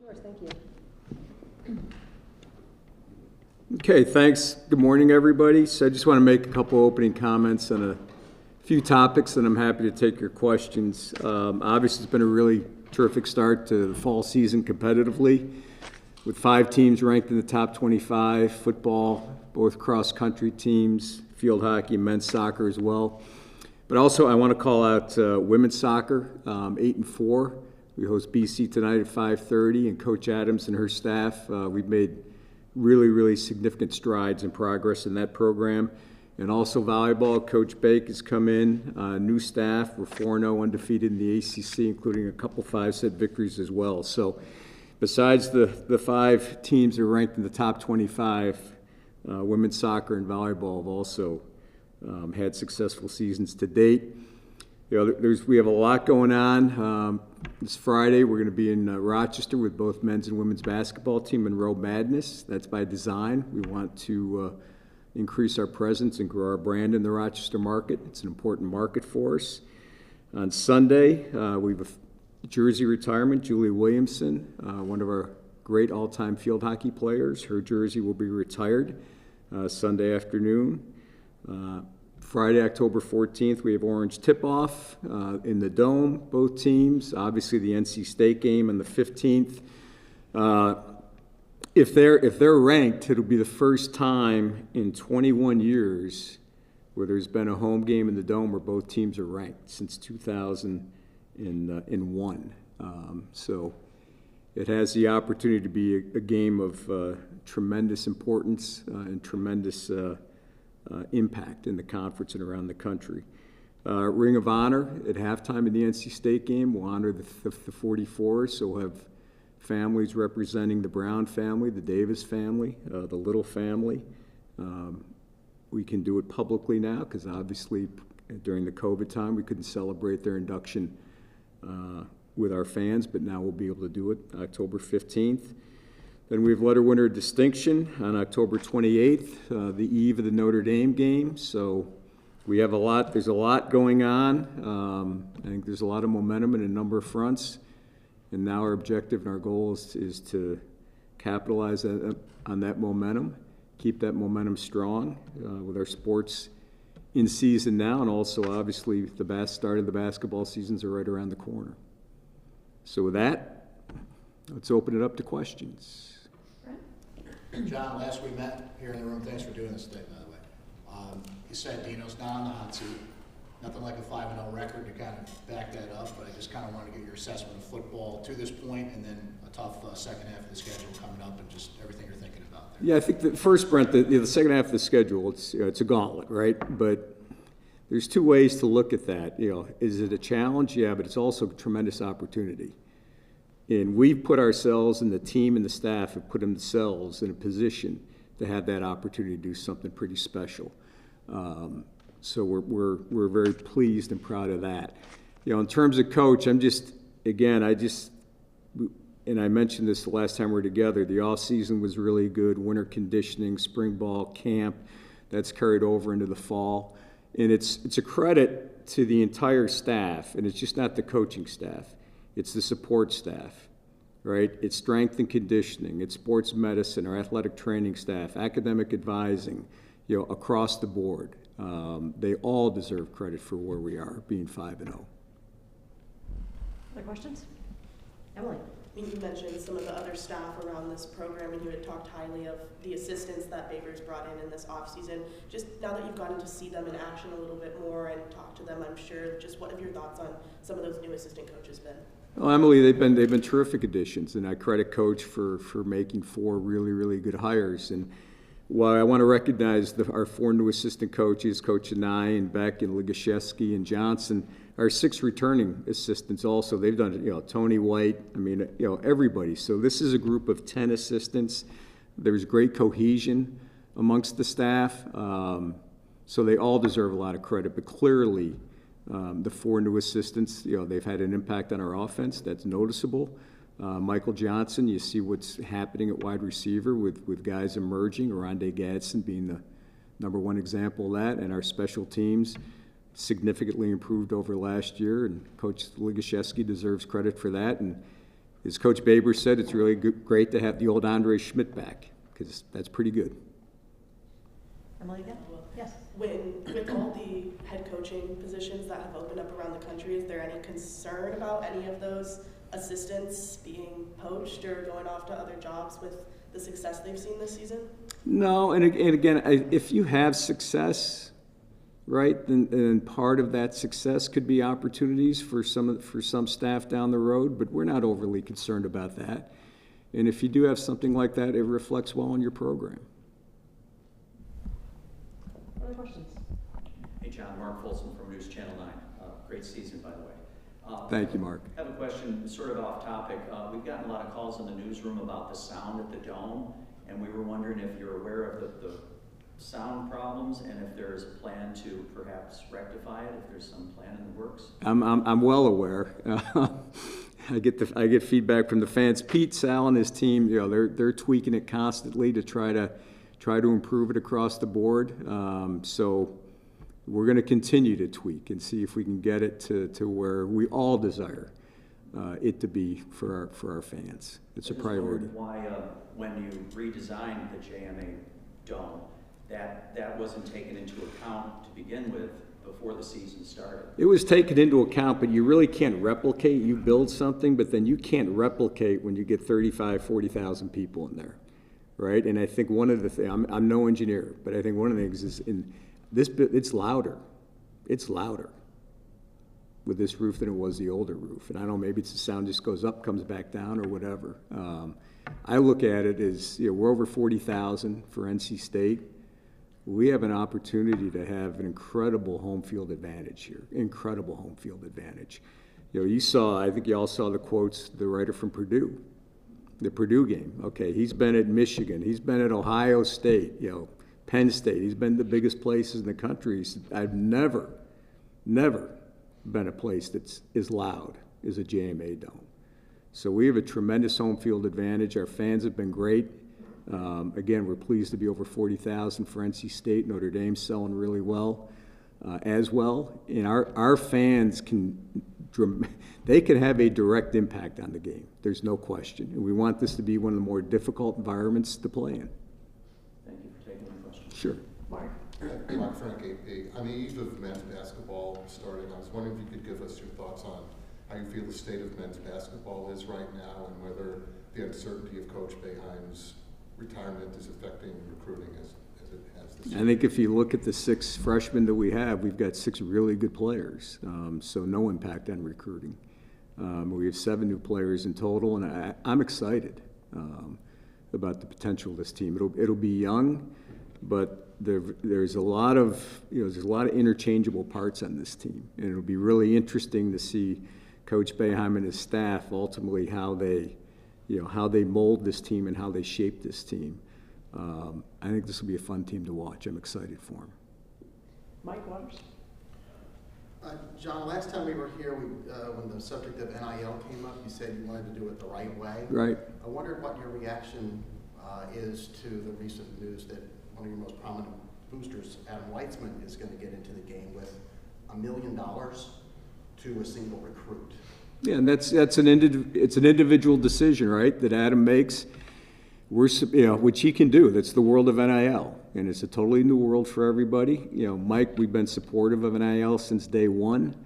Yours, thank you. Okay, thanks. Good morning, everybody. So I just want to make a couple opening comments on a few topics, and I'm happy to take your questions. Obviously, it's been a really terrific start to the fall season competitively, with 5 teams ranked in the top 25, football, both cross-country teams, field hockey, men's soccer as well. But also, I want to call out women's soccer, 8-4. We host BC tonight at 5:30, and Coach Adams and her staff, we've made really significant strides and progress in that program. And also volleyball, Coach Bake has come in, new staff. We're 4-0 undefeated in the ACC, including a couple 5-set victories as well. So besides the 5 teams that are ranked in the top 25, women's soccer and volleyball have also had successful seasons to date. You know, we have a lot going on. This Friday, we're going to be in Rochester with both men's and women's basketball team, Monroe Madness. That's by design. We want to increase our presence and grow our brand in the Rochester market. It's an important market for us. On Sunday, we have a jersey retirement, Julie Williamson, one of our great all-time field hockey players. Her jersey will be retired Sunday afternoon. Friday, October 14th, we have Orange tip-off in the Dome, both teams. Obviously, the NC State game on the 15th. If they're ranked, it'll be the first time in 21 years where there's been a home game in the Dome where both teams are ranked since 2001. So it has the opportunity to be a game of tremendous importance and tremendous impact in the conference and around the country. Ring of Honor at halftime in the NC State game will honor the 44ers, so we'll have families representing the Brown family, the Davis family, the Little family. We can do it publicly now because obviously during the COVID time we couldn't celebrate their induction with our fans, but now we'll be able to do it October 15th. Then we have letter winner distinction on October 28th, the eve of the Notre Dame game. So we have there's a lot going on. I think there's a lot of momentum in a number of fronts. And now our objective and our goal is to capitalize on that momentum, keep that momentum strong with our sports in season now, and also obviously the start of the basketball seasons are right around the corner. So with that, let's open it up to questions. John, last we met here in the room, thanks for doing this today, by the way. You said Dino's not on the hot seat. Nothing like a 5-0 record to kind of back that up, but I just kind of wanted to get your assessment of football to this point, and then a tough second half of the schedule coming up, and just everything you're thinking about there. Yeah, I think that first, Brent, the second half of the schedule, it's a gauntlet, right? But there's 2 ways to look at that. Is it a challenge? Yeah, but it's also a tremendous opportunity. And we've put ourselves, and the team and the staff have put themselves in a position to have that opportunity to do something pretty special. So we're very pleased and proud of that. In terms of coach, and I mentioned this the last time we were together, the off season was really good, winter conditioning, spring ball, camp, that's carried over into the fall. And it's a credit to the entire staff, and it's just not the coaching staff. It's the support staff, right? It's strength and conditioning. It's sports medicine, our athletic training staff, academic advising, across the board. They all deserve credit for where we are, being 5-0. Other questions? Emily? You mentioned some of the other staff around this program, and you had talked highly of the assistants that Baker's brought in this offseason. Just now that you've gotten to see them in action a little bit more and talk to them, I'm sure, just what have your thoughts on some of those new assistant coaches been? Well, Emily, they've been terrific additions, and I credit Coach for making 4 really good hires. And while I want to recognize our 4 new assistant coaches, Coach Anai and Beck and Ligashevsky and Johnson, our 6 returning assistants also, they've done it, Tony White, everybody. So this is a group of 10 assistants. There's great cohesion amongst the staff. So they all deserve a lot of credit, but clearly the 4 new assistants, they've had an impact on our offense that's noticeable. Michael Johnson, you see what's happening at wide receiver with guys emerging, Oronde Gadsden being the number 1 example of that, and our special teams significantly improved over last year, and Coach Ligashevsky deserves credit for that. And as Coach Baber said, it's really great to have the old Andre Schmidt back, because that's pretty good. Emily again? Yes. With all the head coaching positions that have opened up around the country, is there any concern about any of those assistants being poached or going off to other jobs with the success they've seen this season? No, and again, if you have success, right, then part of that success could be opportunities for some staff down the road, but we're not overly concerned about that. And if you do have something like that, it reflects well on your program. Other questions? Hey, John, Mark Folsom from News Channel 9. Great season, by the way. Thank you, Mark. I have a question, sort of off topic. We've gotten a lot of calls in the newsroom about the sound at the Dome, and we were wondering if you're aware of the sound problems and if there's a plan to perhaps rectify it, if there's some plan in the works. I'm well aware. I get feedback from the fans. Pete, Sal, and his team, they're tweaking it constantly to try to improve it across the board. So we're going to continue to tweak and see if we can get it to where we all desire it to be for our fans. It's a priority. Why, when you redesigned the JMA Dome, that wasn't taken into account to begin with before the season started? It was taken into account, but you really can't replicate. You build something, but then you can't replicate when you get 35, 40,000 people in there, right? And I think one of the things, I'm no engineer, but I think one of the things is it's louder. It's louder with this roof than it was the older roof. And I don't know, maybe it's the sound just goes up, comes back down, or whatever. I look at it as, we're over 40,000 for NC State. We have an opportunity to have an incredible home field advantage here. Incredible home field advantage. I think you all saw the quotes, the writer from Purdue, the Purdue game. Okay, he's been at Michigan. He's been at Ohio State, Penn State. He's been the biggest places in the country. He said, I've never been a place that's as loud as a JMA Dome. So we have a tremendous home field advantage. Our fans have been great. Again, we're pleased to be over 40,000 for NC State. Notre Dame's selling really well as well. And our fans can have a direct impact on the game. There's no question. And we want this to be one of the more difficult environments to play in. Thank you for taking my question. Sure. Mark? Mark Frank, on the eve of men's basketball starting, I was wondering if you could give us your thoughts on how you feel the state of men's basketball is right now and whether the uncertainty of Coach Boeheim's retirement is affecting recruiting as it has this year. I think if you look at the 6 freshmen that we have, we've got 6 really good players, so no impact on recruiting. We have 7 new players in total, and I'm excited about the potential of this team. It'll be young, but there's a lot of interchangeable parts on this team, and it'll be really interesting to see Coach Boeheim and his staff ultimately how they mold this team and how they shape this team. I think this will be a fun team to watch. I'm excited for them. Mike Waters? John, last time we were here, when the subject of NIL came up, you said you wanted to do it the right way. Right. I wondered what your reaction is to the recent news that one of your most prominent boosters, Adam Weitzman, is going to get into the game with $1 million to a single recruit. Yeah, and it's an individual decision, right, that Adam makes. Which he can do. That's the world of NIL, and it's a totally new world for everybody. Mike, we've been supportive of NIL since day one.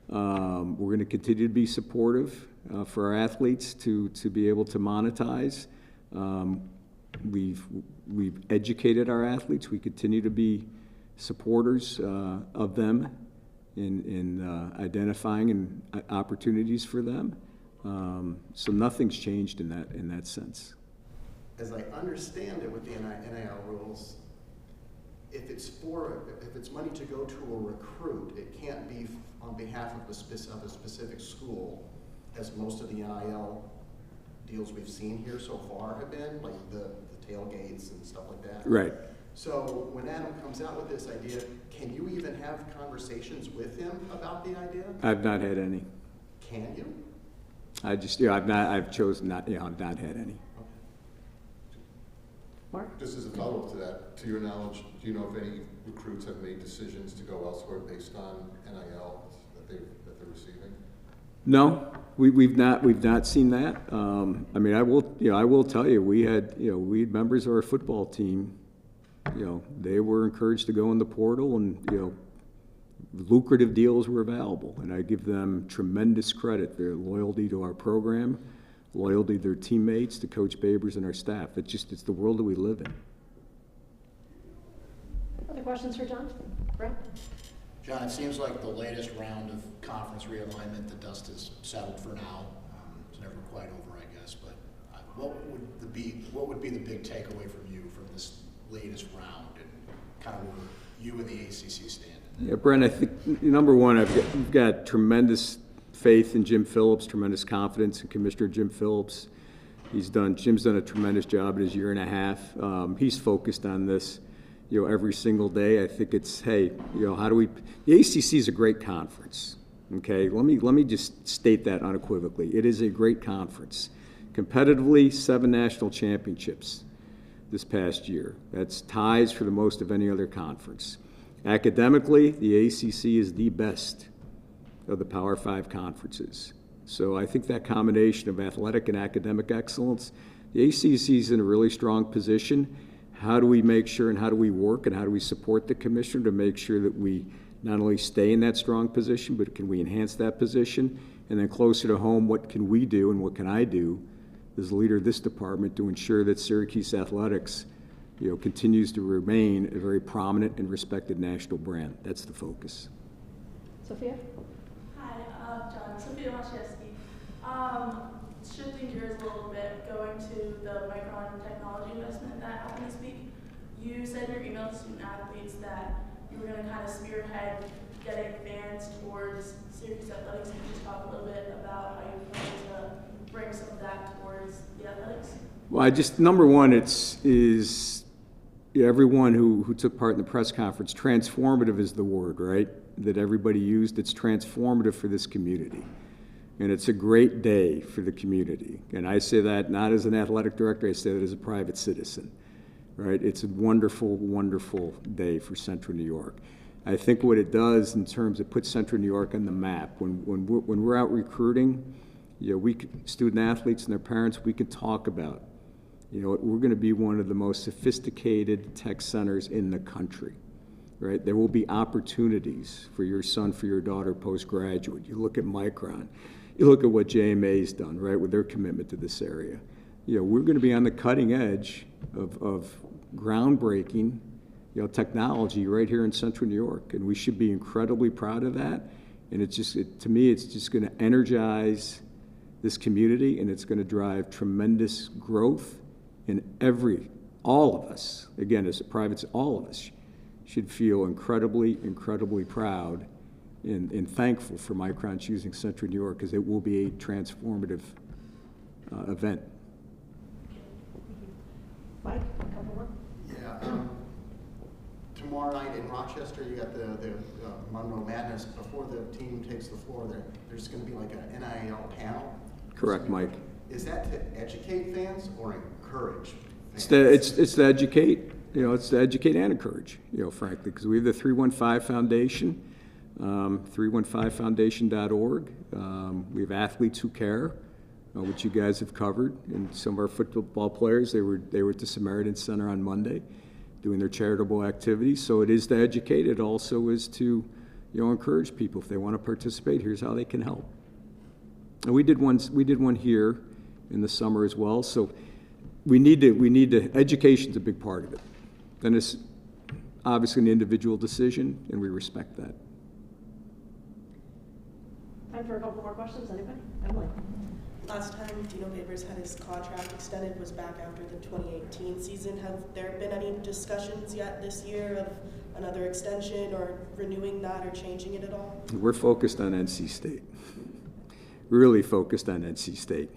We're going to continue to be supportive for our athletes to be able to monetize. We've educated our athletes. We continue to be supporters of them in identifying opportunities for them. So nothing's changed in that sense. As I understand it with the NIL rules, if it's money to go to a recruit, it can't be on behalf of a specific school, as most of the NIL deals we've seen here so far have been, like the tailgates and stuff like that. Right. So when Adam comes out with this idea, can you even have conversations with him about the idea? I've not had any. Can you? I've chosen not, I've not had any. Mark? Just as a follow-up to that, to your knowledge, do you know if any recruits have made decisions to go elsewhere based on NIL that they're receiving? No, We've not seen that. I mean, I will tell you, we had members of our football team, they were encouraged to go in the portal, and, lucrative deals were available. And I give them tremendous credit, their loyalty to our program, loyalty to their teammates, to Coach Babers and our staff. It's the world that we live in. Other questions for John? Brett? John, it seems like the latest round of conference realignment, the dust is settled for now. It's never quite over, I guess, but what would be the big takeaway from you from this latest round, and kind of where you and the ACC stand? Yeah, Brent, I think, number one, I've got tremendous faith in Jim Phillips, tremendous confidence in Commissioner Jim Phillips. Jim's done a tremendous job in his year and a half. He's focused on this, every single day. I think it's, hey, how do we, the ACC is a great conference, okay? Let me just state that unequivocally. It is a great conference. Competitively, 7 national championships this past year. That's ties for the most of any other conference. Academically, the ACC is the best of the Power 5 conferences. So I think that combination of athletic and academic excellence, the ACC is in a really strong position. How do we make sure, and how do we work, and how do we support the commissioner to make sure that we not only stay in that strong position, but can we enhance that position? And then closer to home, what can we do and what can I do as the leader of this department to ensure that Syracuse athletics, continues to remain a very prominent and respected national brand? That's the focus. Sophia? Hi, John. Sophia Wachewski. Shifting gears a little bit, going to the Micron Technology investment that happened this week. You said in your email to student athletes that you were going to kind of spearhead getting fans towards Syracuse athletics. Can you just talk a little bit about how you plan to bring some of that towards the athletics? Well, number one, is everyone who took part in the press conference, transformative is the word, right, that everybody used. It's transformative for this community. And it's a great day for the community. And I say that not as an athletic director, I say that as a private citizen, right? It's a wonderful, wonderful day for Central New York. I think what it does in terms of put Central New York on the map, when we're out recruiting, student athletes and their parents, we can talk about, we're going to be one of the most sophisticated tech centers in the country, right? There will be opportunities for your son, for your daughter postgraduate. You look at Micron. You look at what JMA's done, right, with their commitment to this area. We're going to be on the cutting edge of groundbreaking, technology right here in Central New York, and we should be incredibly proud of that. And to me, it's just going to energize this community, and it's going to drive tremendous growth in all of us. Again, as a private, all of us should feel incredibly, incredibly proud and thankful for Micron choosing Central New York, because it will be a transformative event. Mike, a couple more? Yeah. Tomorrow night in Rochester, you got the Monroe Madness. Before the team takes the floor, there's going to be like an NIL panel. Correct, Mike. Is that to educate fans or encourage fans? It's to educate. It's to educate and encourage. Frankly, because we have the 315 Foundation. 315foundation.org. We have Athletes Who Care, which you guys have covered, and some of our football players, they were at the Samaritan Center on Monday doing their charitable activities. So it is to educate. It also is to encourage people. If they want to participate, here's how they can help. And we did one here in the summer as well. So we need to education's a big part of it. Then it's obviously an individual decision, and we respect that. Time for a couple more questions. Anybody? Emily? Last time Dino Babers had his contract extended was back after the 2018 season. Have there been any discussions yet this year of another extension or renewing that or changing it at all? We're focused on NC State. Really focused on NC State.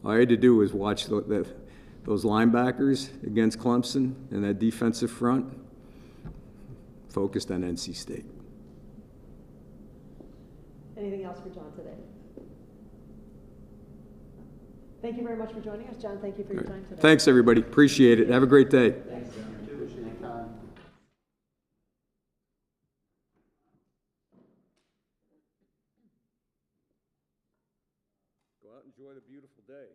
All I had to do was watch those linebackers against Clemson and that defensive front. Focused on NC State. Anything else for John today? Thank you very much for joining us. John, thank you for your time today. Thanks, everybody. Appreciate it. Have a great day. Thanks. Go out and enjoy the beautiful day.